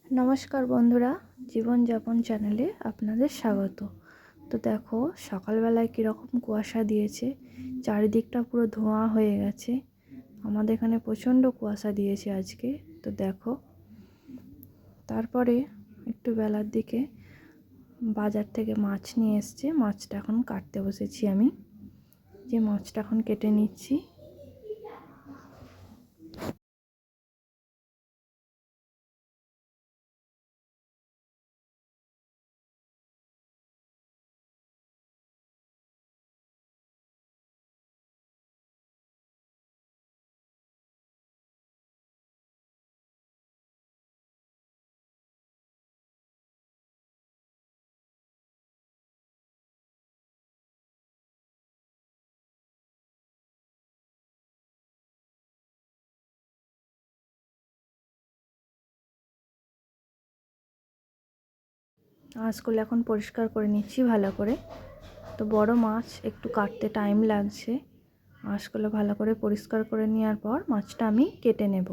নমস্কার বন্ধুরা, জীবনযাপন চ্যানেলে আপনাদের স্বাগত। তো দেখো সকালবেলায় কীরকম কুয়াশা দিয়েছে, চারিদিকটা পুরো ধোঁয়া হয়ে গেছে। আমাদের এখানে প্রচণ্ড কুয়াশা দিয়েছে আজকে। তো দেখো, তারপরে একটু বেলার দিকে বাজার থেকে মাছ নিয়ে এসছে। মাছটা এখন কাটতে বসেছি আমি, যে মাছটা এখন কেটে নিচ্ছি। মাছগুলো এখন পরিষ্কার করে নিচ্ছি ভালো করে। তো বড় মাছ একটু কাটতে টাইম লাগছে। মাছগুলো ভালো করে পরিষ্কার করে নেওয়ার পর মাছটা আমি কেটে নেব।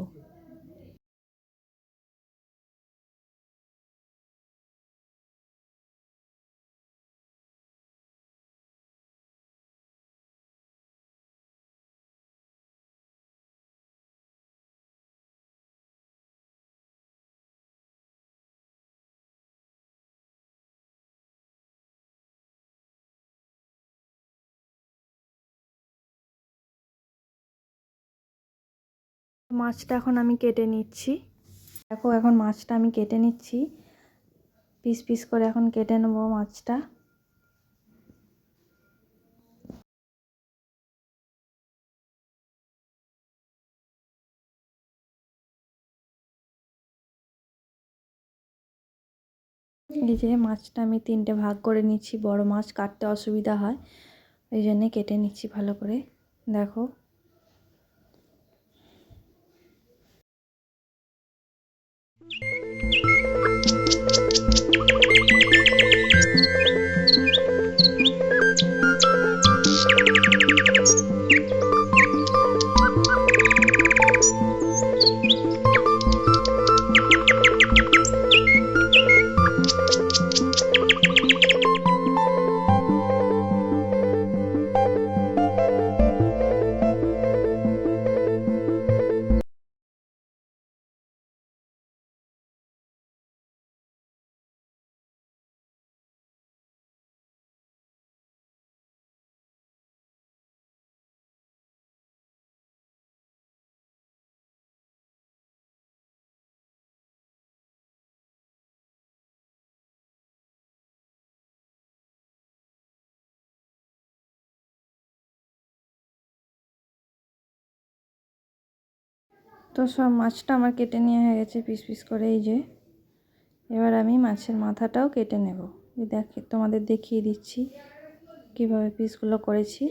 মাছটা এখন আমি কেটে নিচ্ছি। দেখো, এখন মাছটা আমি কেটে নিচ্ছি, পিস পিস করে এখন কেটে নেব মাছটা। এই যে মাছটা আমি 3টে ভাগ করে নিচ্ছি। বড় মাছ কাটতে অসুবিধা হয়, এই জন্যে কেটে নিচ্ছি ভালো করে। দেখো, তো সব মাছটা আমার কেটে নেওয়া হয়ে গেছে পিস পিস করে। এই যে এবার আমি মাছের মাথাটাও কেটে নেব। তোমাদের দেখিয়ে দিচ্ছি কিভাবে পিসগুলো করেছি।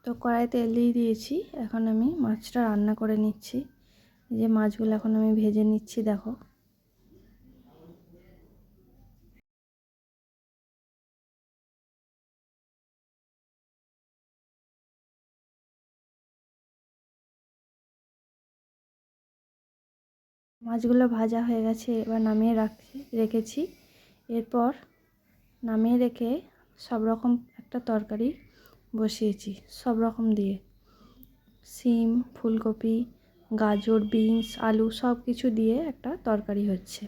তো কড়াইতে তেল দিয়ে দিয়েছি, এখন আমি মাছটা রান্না করে নিচ্ছি। এই যে মাছগুলো এখন আমি ভেজে নিচ্ছি। দেখো, মাছগুলো ভাজা হয়ে গেছে, এবার নামিয়ে রেখেছি। এরপর নামিয়ে রেখে সব রকম একটা তরকারি বসিয়েছি, সব রকম দিয়ে সিম, ফুলকপি, গাজর, বিনস, আলু সব কিছু দিয়ে একটা তরকারি হচ্ছে।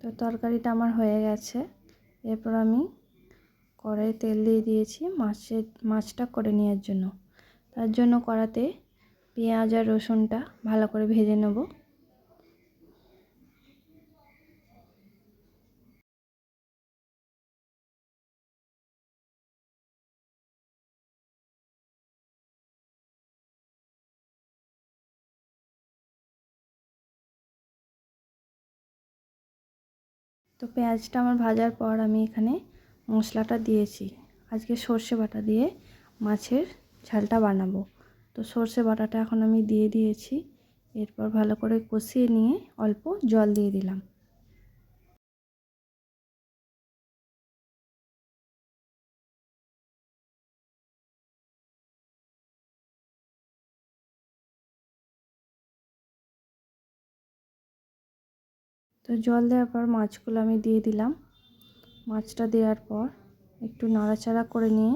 তো তরকারিটা আমার হয়ে গেছে। এরপর আমি কড়াইয়ে তেল দিয়ে দিয়েছি মাছটা করে নেওয়ার জন্য। তার জন্য কড়াতে পেঁয়াজ আর রসুনটা ভালো করে ভেজে নেব। তো পেঁয়াজটা আমার ভাজার পর আমি এখানে মশলাটা দিয়েছি। আজকে সর্ষে বাটা দিয়ে মাছের ঝালটা বানাবো। তো সর্ষে বাটাটা এখন আমি দিয়ে দিয়েছি। এরপর ভালো করে কষিয়ে নিয়ে অল্প জল দিয়ে দিলাম। তো জল দেওয়ার পর মাছগুলো আমি দিয়ে দিলাম। মাছটা দেওয়ার পর একটু নাড়াচাড়া করে নিয়ে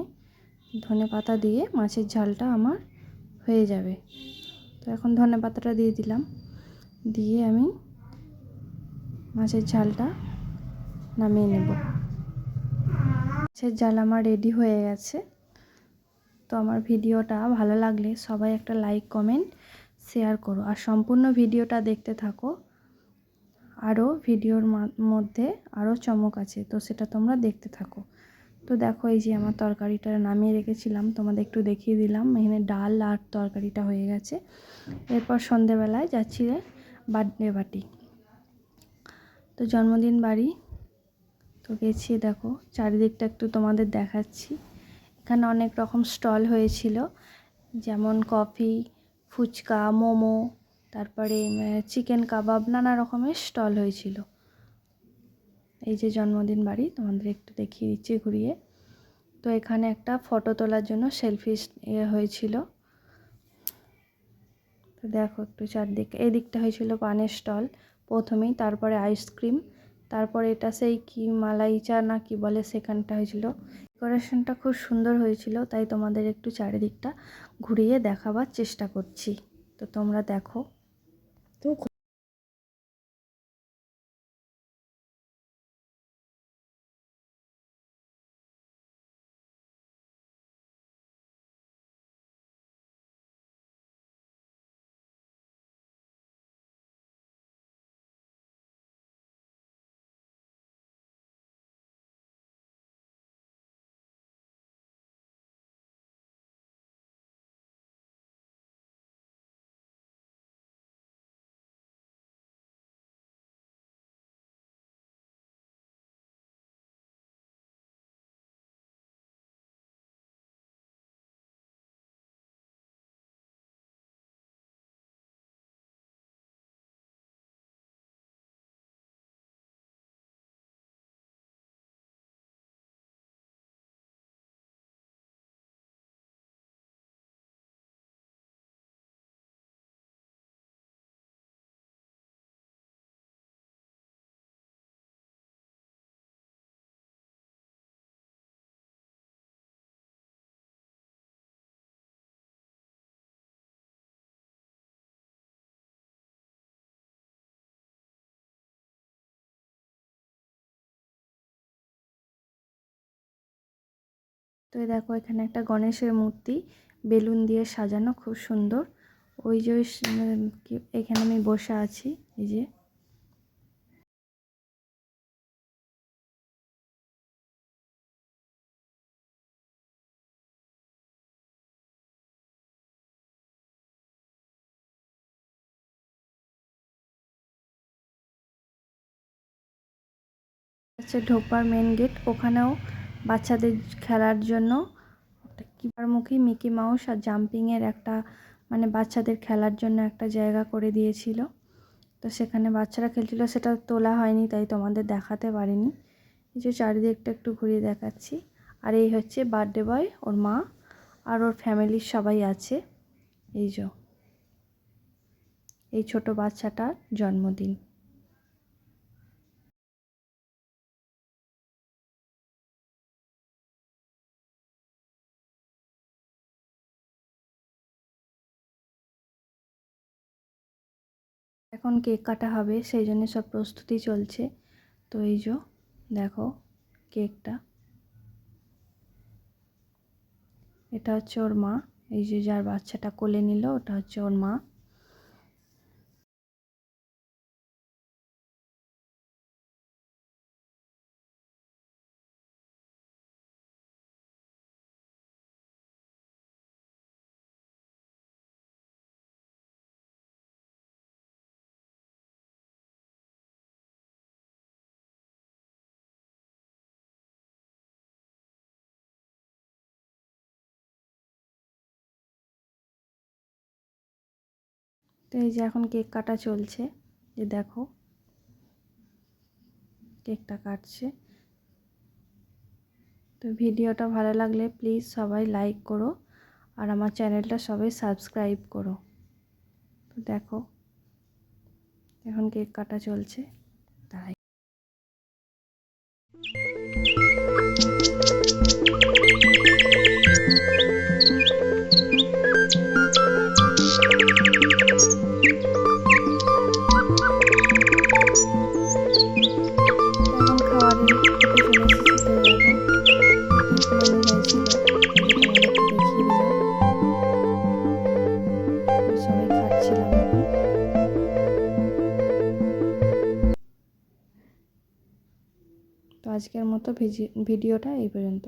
ধনেপাতা দিয়ে মাছের ঝালটা আমার হয়ে যাবে। তো এখন ধনেপাতাটা দিয়ে দিলাম, দিয়ে আমি মাছের ঝালটা নামিয়ে নেব। মাছের ঝাল আমার রেডি হয়ে গেছে। তো আমার ভিডিওটা ভালো লাগলে সবাই একটা লাইক, কমেন্ট, শেয়ার করো আর সম্পূর্ণ ভিডিওটা দেখতে থাকো। আরও ভিডিওর মধ্যে আরও চমক আছে, তো সেটা তোমরা দেখতে থাকো। তো দেখো এই যে আমার তরকারিটা নামিয়ে রেখেছিলাম, তোমাদের একটু দেখিয়ে দিলাম। এখানে ডাল আর তরকারিটা হয়ে গেছে। এরপর সন্ধেবেলায় যাচ্ছি বার্থডে পার্টি, তো জন্মদিন বাড়ি। তো গেছি, দেখো চারিদিকটা একটু তোমাদের দেখাচ্ছি। এখানে অনেক রকম স্টল হয়েছিল, যেমন কফি, ফুচকা, মোমো, তারপরে চিকেন কাবাব, নানা রকমের স্টল হয়েছিল। এই যে জন্মদিন বাড়ি, তোমাদের একটু দেখিয়ে দিচ্ছি ঘুরিয়ে। তো এখানে একটা ফটো তোলার জন্য সেলফি হয়েছিল। তো দেখো একটু চারদিকে, এই দিকটা হয়েছিল পানের স্টল প্রথমেই, তারপরে আইসক্রিম, তারপরে এটা সেই কি মালাই চা না কি বলে সেখানটা হয়েছিল। ডেকোরেশনটা খুব সুন্দর হয়েছিল, তাই তোমাদের একটু চারিদিকটা ঘুরিয়ে দেখাবার চেষ্টা করছি। তো তোমরা দেখো। তো তো এই দেখো এখানে একটা গণেশের মূর্তি বেলুন দিয়ে সাজানো, খুব সুন্দর। ওই যে এখানে আমি বসে আছি, এই যে। হচ্ছে ঢোকবার মেন গেট, ওখানেও বাচ্চাদের খেলার জন্য কিবারমুখী মিকি মাউস আর জাম্পিংয়ের একটা, মানে বাচ্চাদের খেলার জন্য একটা জায়গা করে দিয়েছিল। তো সেখানে বাচ্চারা খেলছিল, সেটা তোলা হয়নি, তাই তোমাদের দেখাতে পারিনি। এই যে চারিদিকটা একটু ঘুরিয়ে দেখাচ্ছি। আর এই হচ্ছে বার্থডে বয়, ওর মা আর ওর ফ্যামিলির সবাই আছে। এই যে এই ছোট বাচ্চাটার জন্মদিন। এখন কেক কাটা হবে, সেই জন্য সব প্রস্তুতি চলছে। তো এই যে দেখো কেকটা, এটা হচ্ছে ওর মা। এই যে যার বাচ্চাটা কোলে নিল, ওটা হচ্ছে ওর মা। তো এই যে এখন কেক কাটা চলছে, যে দেখো কেকটা কাটছে। তো ভিডিওটা ভালো লাগলে প্লিজ সবাই লাইক করো, আর আমার চ্যানেলটা সবাই সাবস্ক্রাইব করো। তো দেখো এখন কেক কাটা চলছে, তাই এখন খাবারের খেতে চলে এসেছি। তো দেখো মেনু হয়েছিল, তোমাদের একটু দেখিয়ে দিলাম। সবাই খাচ্ছিলাম এখন। তো আজকের মতো ভিডিওটা এই পর্যন্ত।